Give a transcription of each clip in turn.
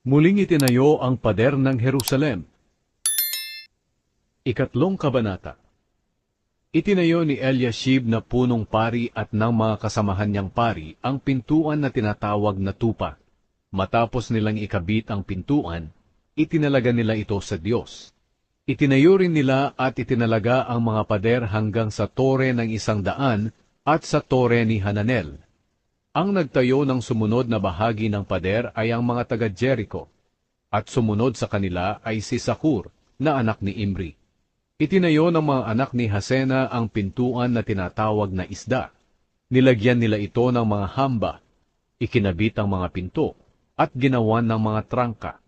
Muling itinayo ang pader ng Jerusalem. Ikatlong kabanata. Itinayo ni Eliashib na punong pari at ng mga kasamahan niyang pari ang pintuan na tinatawag na tupa. Matapos nilang ikabit ang pintuan, itinalaga nila ito sa Diyos. Itinayo rin nila at itinalaga ang mga pader hanggang sa tore ng 100 at sa tore ni Hananel. Ang nagtayo ng sumunod na bahagi ng pader ay ang mga taga-Jericho, at sumunod sa kanila ay si Sakur na anak ni Imri. Itinayo ng mga anak ni Hasena ang pintuan na tinatawag na isda. Nilagyan nila ito ng mga hamba, ikinabit ang mga pinto, at ginawan ng mga trangka.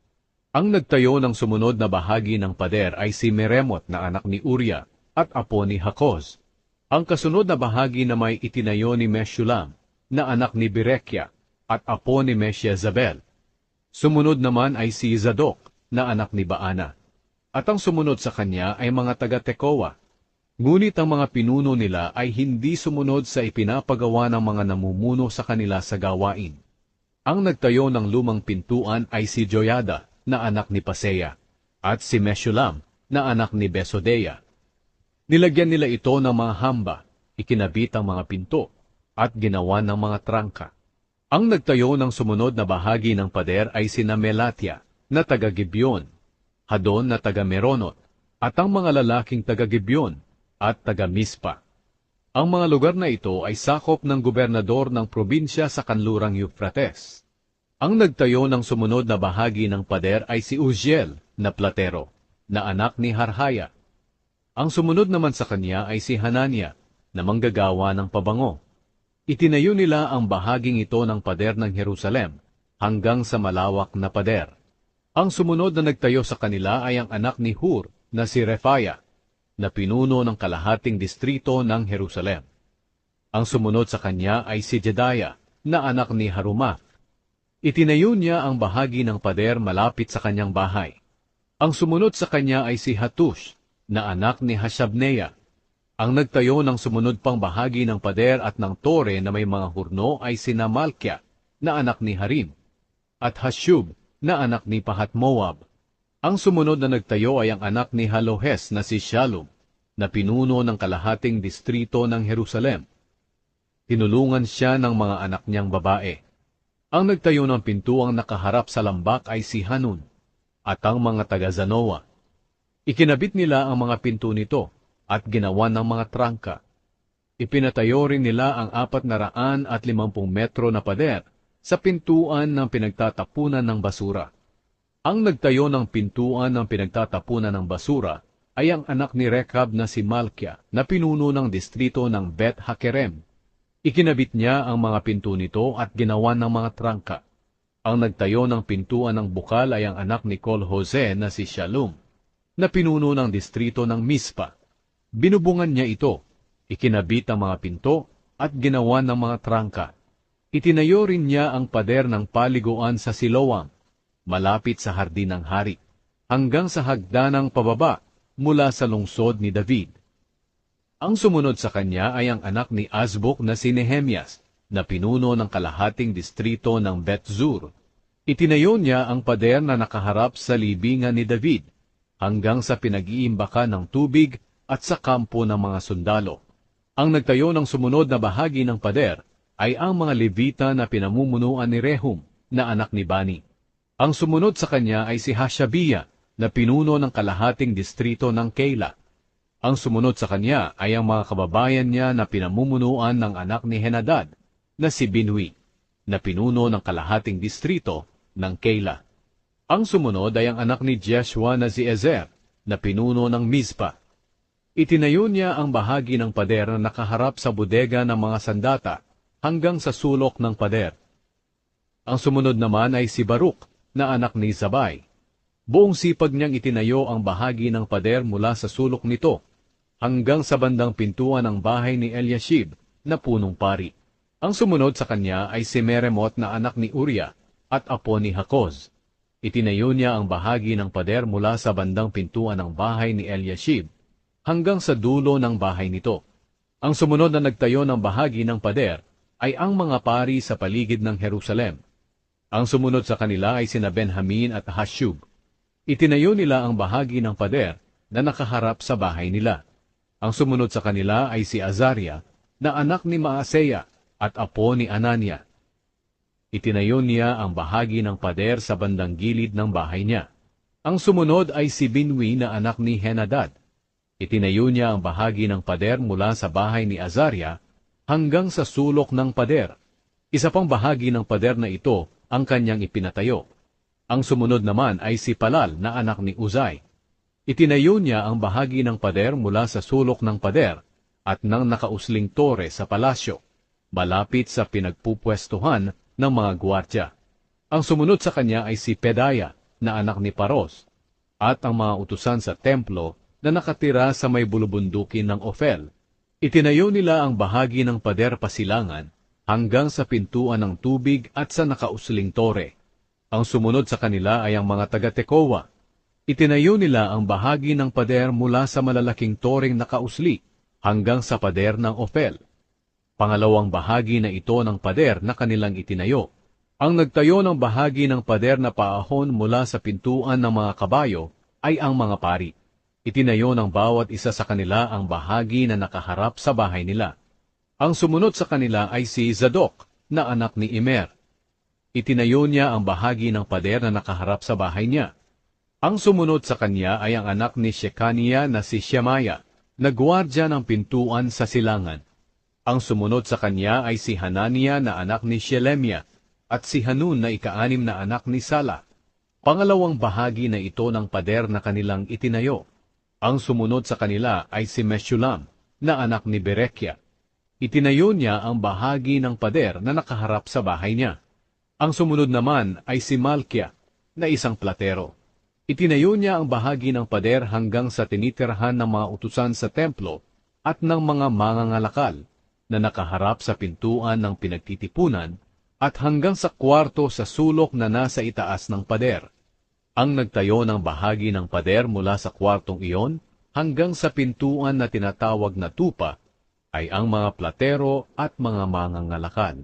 Ang nagtayo ng sumunod na bahagi ng pader ay si Meremot na anak ni Uriah at apo ni Hakoz. Ang kasunod na bahagi na may itinayo ni Meshulam na anak ni Berekia at apo ni Meshiezabel. Sumunod naman ay si Zadok na anak ni Baana. At ang sumunod sa kanya ay mga taga-Tekoa. Ngunit ang mga pinuno nila ay hindi sumunod sa ipinapagawa ng mga namumuno sa kanila sa gawain. Ang nagtayo ng lumang pintuan ay si Joyada na anak ni Paseah at si Meshulam na anak ni Besodeya. Nilagyan nila ito ng mga hamba, ikinabit ang mga pinto, at ginawa ng mga trangka. Ang nagtayo ng sumunod na bahagi ng pader ay sina Melatia na taga-Gibeon, Hadon na taga-Meronot, at ang mga lalaking taga-Gibeon at taga-Mispa. Ang mga lugar na ito ay sakop ng gobernador ng probinsya sa kanlurang Euphrates. Ang nagtayo ng sumunod na bahagi ng pader ay si Uziel na platero, na anak ni Harhaya. Ang sumunod naman sa kanya ay si Hanania, na manggagawa ng pabango. Itinayo nila ang bahaging ito ng pader ng Jerusalem hanggang sa malawak na pader. Ang sumunod na nagtayo sa kanila ay ang anak ni Hur na si Refaya, na pinuno ng kalahating distrito ng Jerusalem. Ang sumunod sa kanya ay si Jedaiah na anak ni Harumath. Itinayo niya ang bahagi ng pader malapit sa kanyang bahay. Ang sumunod sa kanya ay si Hatush na anak ni Hashabneah. Ang nagtayo ng sumunod pang bahagi ng pader at ng tore na may mga hurno ay sina Malkia na anak ni Harim at Hashub na anak ni Pahat-Moab. Ang sumunod na nagtayo ay ang anak ni Halohes na si Shalom, na pinuno ng kalahating distrito ng Jerusalem. Tinulungan siya ng mga anak niyang babae. Ang nagtayo ng pintuang nakaharap sa lambak ay si Hanun at ang mga taga-Zanoa. Ikinabit nila ang mga pinto nito at ginawa ng mga trangka. Ipinatayo rin nila ang 450 metro na pader sa pintuan ng pinagtatapunan ng basura. Ang nagtayo ng pintuan ng pinagtatapunan ng basura ay ang anak ni Rekab na si Malkia na pinuno ng distrito ng Bet Hakerem. Ikinabit niya ang mga pinto nito at ginawa ng mga trangka. Ang nagtayo ng pintuan ng bukal ay ang anak ni Kol-Hose na si Shalom, na pinuno ng distrito ng Mispa. Binubungan niya ito, ikinabit ang mga pinto at ginawa ng mga trangka. Itinayo rin niya ang pader ng paliguan sa Siloam, malapit sa hardin ng hari, hanggang sa hagdanang pababa mula sa lungsod ni David. Ang sumunod sa kanya ay ang anak ni Azbuk na si Nehemias, na pinuno ng kalahating distrito ng Bet-Zur. Itinayo niya ang pader na nakaharap sa libingan ni David, hanggang sa pinag-iimbakan ng tubig at sa kampo ng mga sundalo. Ang nagtayo ng sumunod na bahagi ng pader ay ang mga Levita na pinamumunuan ni Rehum, na anak ni Bani. Ang sumunod sa kanya ay si Hashabia, na pinuno ng kalahating distrito ng Keila. Ang sumunod sa kanya ay ang mga kababayan niya na pinamumunuan ng anak ni Henadad, na si Binwi, na pinuno ng kalahating distrito ng Keila. Ang sumunod ay ang anak ni Jeshua na si Ezer, na pinuno ng Mizpa. Itinayo niya ang bahagi ng pader na nakaharap sa bodega ng mga sandata hanggang sa sulok ng pader. Ang sumunod naman ay si Baruk, na anak ni Zabay. Buong sipag niyang itinayo ang bahagi ng pader mula sa sulok nito hanggang sa bandang pintuan ng bahay ni Eliashib na punong pari. Ang sumunod sa kanya ay si Meremot na anak ni Uriah at apo ni Hakoz. Itinayo niya ang bahagi ng pader mula sa bandang pintuan ng bahay ni Eliashib hanggang sa dulo ng bahay nito. Ang sumunod na nagtayo ng bahagi ng pader ay ang mga pari sa paligid ng Jerusalem. Ang sumunod sa kanila ay sina Benjamin at Hashub. Itinayo nila ang bahagi ng pader na nakaharap sa bahay nila. Ang sumunod sa kanila ay si Azaria, na anak ni Maaseya at apo ni Anania. Itinayo niya ang bahagi ng pader sa bandang gilid ng bahay niya. Ang sumunod ay si Binwi na anak ni Henadad. Itinayo niya ang bahagi ng pader mula sa bahay ni Azaria hanggang sa sulok ng pader. Isa pang bahagi ng pader na ito ang kanyang ipinatayo. Ang sumunod naman ay si Palal na anak ni Uzai. Itinayo niya ang bahagi ng pader mula sa sulok ng pader at ng nakausling tore sa palasyo, malapit sa pinagpupwestuhan ng mga gwardya. Ang sumunod sa kanya ay si Pedaya na anak ni Paros, at ang mga utusan sa templo na nakatira sa may bulubundukin ng Ophel. Itinayo nila ang bahagi ng pader pasilangan hanggang sa pintuan ng tubig at sa nakausling tore. Ang sumunod sa kanila ay ang mga taga-Tekoa. Itinayo nila ang bahagi ng pader mula sa malalaking toreng nakausli hanggang sa pader ng Ophel. Pangalawang bahagi na ito ng pader na kanilang itinayo. Ang nagtayo ng bahagi ng pader na paahon mula sa pintuan ng mga kabayo ay ang mga pari. Itinayo ng bawat isa sa kanila ang bahagi na nakaharap sa bahay nila. Ang sumunod sa kanila ay si Zadok na anak ni Immer. Itinayo niya ang bahagi ng pader na nakaharap sa bahay niya. Ang sumunod sa kanya ay ang anak ni Shekania na si Shemaya, na gwardya ng pintuan sa silangan. Ang sumunod sa kanya ay si Hanania na anak ni Shelemia, at si Hanun na ika-anim na anak ni Sala. Pangalawang bahagi na ito ng pader na kanilang itinayo. Ang sumunod sa kanila ay si Meshulam, na anak ni Berekia. Itinayo niya ang bahagi ng pader na nakaharap sa bahay niya. Ang sumunod naman ay si Malkia, na isang platero. Itinayo niya ang bahagi ng pader hanggang sa tinitirhan ng mga utusan sa templo at ng mga mangangalakal na nakaharap sa pintuan ng pinagtitipunan at hanggang sa kwarto sa sulok na nasa itaas ng pader. Ang nagtayo ng bahagi ng pader mula sa kwartong iyon hanggang sa pintuan na tinatawag na tupa ay ang mga platero at mga mangangalakal.